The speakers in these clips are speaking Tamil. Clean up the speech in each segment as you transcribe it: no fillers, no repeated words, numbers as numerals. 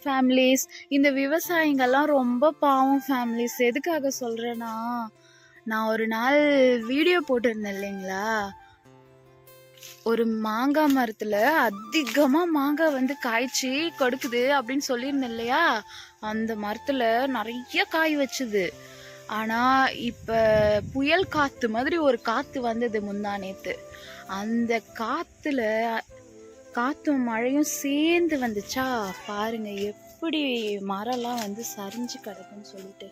ஃபேமிலிஸ். இந்த விவசாயிங்கெல்லாம் ரொம்ப பாவம் ஃபேமிலிஸ். எதுக்காக சொல்கிறேன்னா, நான் ஒரு நாள் வீடியோ போட்டிருந்தேன் இல்லைங்களா, ஒரு மாங்காய் மரத்தில் அதிகமாக மாங்காய் வந்து காய்ச்சி கொடுக்குது அப்படின்னு சொல்லியிருந்தேன் இல்லையா. அந்த மரத்தில் நிறைய காய் வச்சுது. ஆனால் இப்போ புயல் காற்று மாதிரி ஒரு காற்று வந்தது முந்தா நேற்று. அந்த காற்றும் மழையும் சேர்ந்து வந்துச்சா, பாருங்க எப்படி மரம்லாம் வந்து சரிஞ்சு கிடக்குன்னு சொல்லிட்டு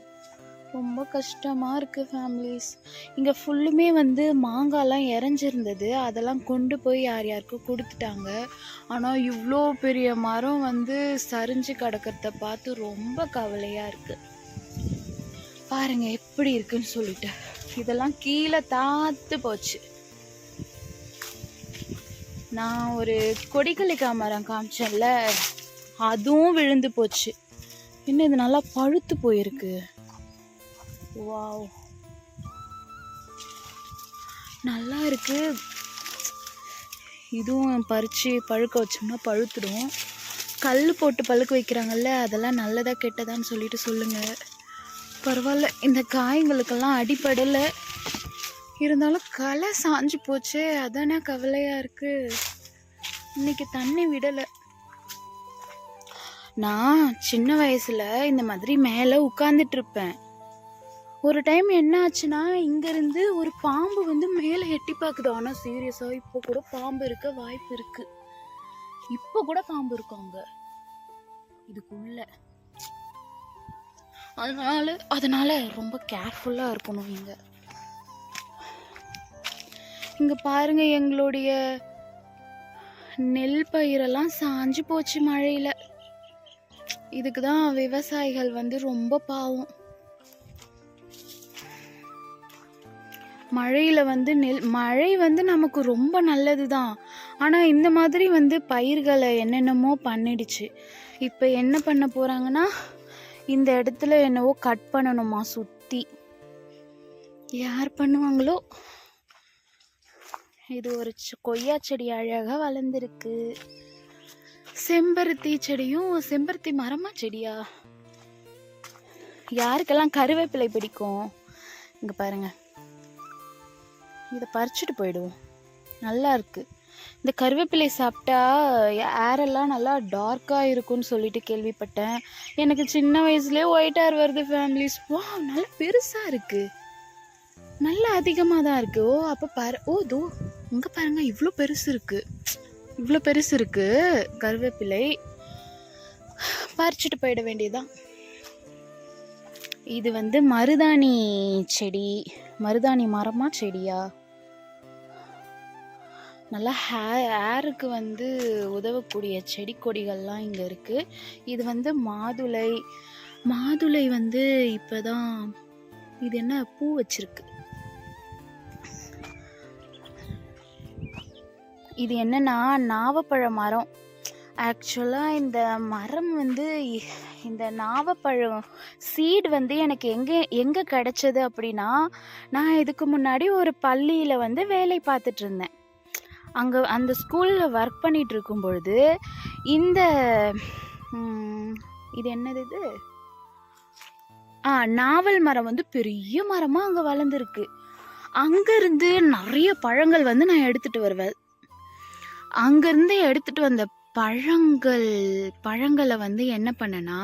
ரொம்ப கஷ்டமாக இருக்குது ஃபேமிலிஸ். இங்கே ஃபுல்லுமே வந்து மாங்காய்லாம் இறஞ்சிருந்தது. அதெல்லாம் கொண்டு போய் யாருக்கும் கொடுத்துட்டாங்க. ஆனால் இவ்வளோ பெரிய மரம் வந்து சரிஞ்சு கிடக்கிறத பார்த்து ரொம்ப கவலையாக இருக்குது. பாருங்க எப்படி இருக்குன்னு சொல்லிட்டு. இதெல்லாம் கீழே தாத்து போச்சு. நான் ஒரு கொடிக்கலிக்காய் மரம் காமிச்சேன்ல, அதுவும் விழுந்து போச்சு. இன்னும் இது நல்லா பழுத்து போயிருக்கு. வாவ், நல்லா இருக்கு. இதுவும் பறித்து பழுக்க வச்சோம்னா பழுத்துடும். கல் போட்டு பழுக்க வைக்கிறாங்கல்ல, அதெல்லாம் நல்லதா கெட்டதான்னு சொல்லிட்டு சொல்லுங்கள். பரவாயில்ல, இந்த காய்களுக்கெல்லாம் அடிப்படலை. இருந்தாலும் களை சாஞ்சு போச்சு, அதானே கவலையாக இருக்குது. இன்னைக்கு தண்ணி விடலை. நான் சின்ன வயசில் இந்த மாதிரி மேலே உட்காந்துட்டு இருப்பேன். ஒரு டைம் என்ன ஆச்சுன்னா, இங்கேருந்து ஒரு பாம்பு வந்து மேலே எட்டி பார்க்குது. ஆனால் சீரியஸாக இப்போ கூட பாம்பு இருக்க வாய்ப்பு இருக்கு. இப்போ கூட பாம்பு இருக்கும் அங்கே இதுக்குள்ள. அதனால ரொம்ப கேர்ஃபுல்லாக இருக்கணும். இங்கே பாருங்க, எங்களுடைய நெல் பயிரெல்லாம் சாஞ்சு போச்சு மழையில். இதுக்கு தான் விவசாயிகள் வந்து ரொம்ப பாவம். மழையில் வந்து மழை வந்து நமக்கு ரொம்ப நல்லது தான். ஆனால் இந்த மாதிரி வந்து பயிர்களை என்னென்னமோ பண்ணிடுச்சு. இப்போ என்ன பண்ண போகிறாங்கன்னா, இந்த இடத்துல என்னவோ கட் பண்ணணுமா சுற்றி. யார் பண்ணுவாங்களோ. இது ஒரு கொய்யா செடி அழகாக வளர்ந்துருக்கு. செம்பருத்தி செடியும், செம்பருத்தி மரமா செடியா, யாருக்கெல்லாம் கருவேப்பிலை பிடிக்கும். இங்கே பாருங்க, இதை பறிச்சுட்டு போயிடுவோம். நல்லா இருக்கு. இந்த கருவேப்பிலை சாப்பிட்டா ஏரெல்லாம் நல்லா டார்க்காக இருக்கும்னு சொல்லிட்டு கேள்விப்பட்டேன். எனக்கு சின்ன வயசுலேயே ஒயிட் ஹேர் வருது ஃபேமிலிஸ். வா, நல்லா பெருசாக இருக்குது, நல்லா அதிகமாக தான் இருக்குது. ஓ அப்போ தோ இங்கே பாருங்க, இவ்வளோ பெருசு இருக்குது கருவேப்பிலை. பறிச்சுட்டு போயிட வேண்டியதுதான். இது வந்து மருதாணி செடி, மருதாணி மரமா செடியா, நல்லா ஹேருக்கு வந்து உதவக்கூடிய செடி கொடிகள்லாம் இங்கே இருக்குது. இது வந்து மாதுளை வந்து இப்போதான் இது என்ன பூ வச்சிருக்கு. இது என்னன்னா நாவப்பழ மரம். ஆக்சுவலாக இந்த மரம் வந்து, இந்த நாவப்பழம் சீடு வந்து எனக்கு எங்கே கிடைச்சது அப்படின்னா, நான் இதுக்கு முன்னாடி ஒரு பள்ளியில் வந்து வேலை பார்த்துட்டு இருந்தேன். அங்கே அந்த ஸ்கூலில் ஒர்க் பண்ணிகிட்டு இருக்கும் பொழுது இந்த இது என்னது இது நாவல் மரம் வந்து பெரிய மரமாக அங்கே வளர்ந்துருக்கு. அங்கேருந்து நிறைய பழங்கள் வந்து நான் எடுத்துகிட்டு வருவேன். அங்கேருந்து எடுத்துகிட்டு வந்த பழங்களை வந்து என்ன பண்ணேன்னா,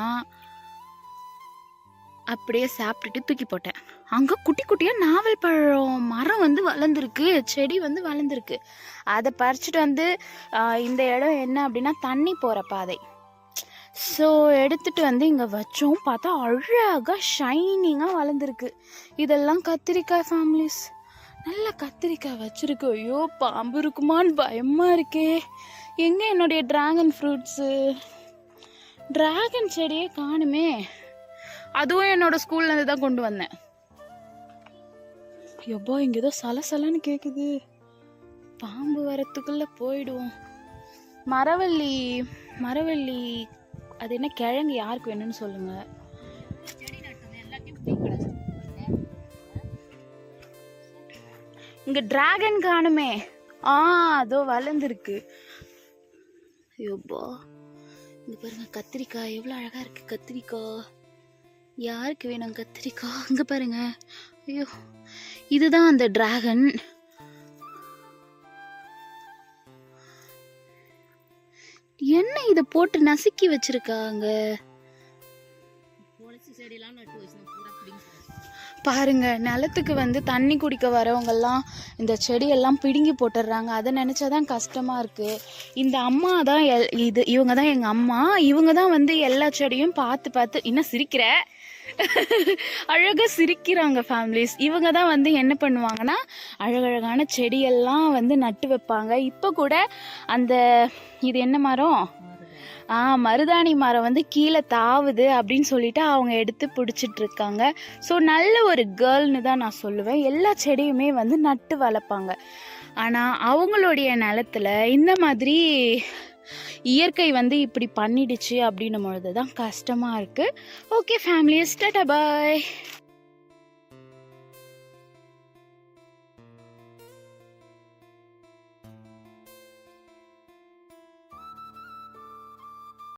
அப்படியே சாப்பிட்டுட்டு தூக்கி போட்டேன். அங்கே குட்டி குட்டியாக நாவல் பழம் மரம் வந்து வளர்ந்துருக்கு, செடி வந்து வளர்ந்துருக்கு. அதை பறிச்சுட்டு வந்து இந்த இடம் என்ன அப்படின்னா தண்ணி போகிற பாதை. ஸோ எடுத்துகிட்டு வந்து இங்கே வச்சோம். பார்த்தா அழகாக ஷைனிங்காக வளர்ந்துருக்கு. இதெல்லாம் கத்திரிக்காய் ஃபேமிலிஸ். நல்ல கத்திரிக்காய் வச்சுருக்கு. ஐயோ, பாம்பு இருக்குமான்னு பயமாக இருக்கே. எங்கே என்னுடைய ட்ராகன் ஃப்ரூட்ஸு? ட்ராகன் செடியே காணுமே. அதுவும் என்னோட ஸ்கூல்லேருந்து தான் கொண்டு வந்தேன். எப்போ இங்கே ஏதோ சலசலன்னு கேட்குது. பாம்பு வரத்துக்குள்ளே போயிடுவோம். மரவள்ளி அது என்ன கிழங்கு, யாருக்கு வேணும்னு சொல்லுங்கள். இங்கே ட்ராகன் காணுமே. அதோ வளர்ந்துருக்கு. ஐயோப்பா, இங்க பாருங்க கத்திரிக்காய் எவ்வளோ அழகா இருக்கு. கத்திரிக்காய் யாருக்கு வேணும் கத்திரிக்காய்? இங்க பாருங்க. ஐயோ, இதுதான் அந்த டிராகன். என்ன இதை போட்டு நசுக்கி வச்சிருக்காங்க பாருங்க. நிலத்துக்கு வந்து தண்ணி குடிக்க வரவங்கெல்லாம் இந்த செடியெல்லாம் பிடுங்கி போட்டுடுறாங்க. அதை நினச்சாதான் கஷ்டமாக இருக்குது. இந்த அம்மா தான் இவங்க தான் எங்கள் அம்மா. இவங்க தான் வந்து எல்லா செடியும் பார்த்து இன்னும் சிரிக்கிற அழகாக சிரிக்கிறாங்க ஃபேமிலிஸ். இவங்க தான் வந்து என்ன பண்ணுவாங்கன்னா அழகழகான செடியெல்லாம் வந்து நட்டு வைப்பாங்க. இப்போ கூட அந்த இது என்ன மரம், மருதாணி மரம் வந்து கீழே தாவுது அப்படின்னு சொல்லிட்டு அவங்க எடுத்து பிடிச்சிட்டு இருக்காங்க. ஸோ நல்ல ஒரு கேர்ள்னு தான் நான் சொல்லுவேன். எல்லா செடியுமே வந்து நட்டு வளர்ப்பாங்க. ஆனால் அவங்களுடைய நிலத்துல இந்த மாதிரி இயற்கை வந்து இப்படி பண்ணிடுச்சு அப்படின்னும் பொழுது தான் கஷ்டமாக இருக்குது. ஓகே ஃபேமிலிஸ், டாடா பாய்.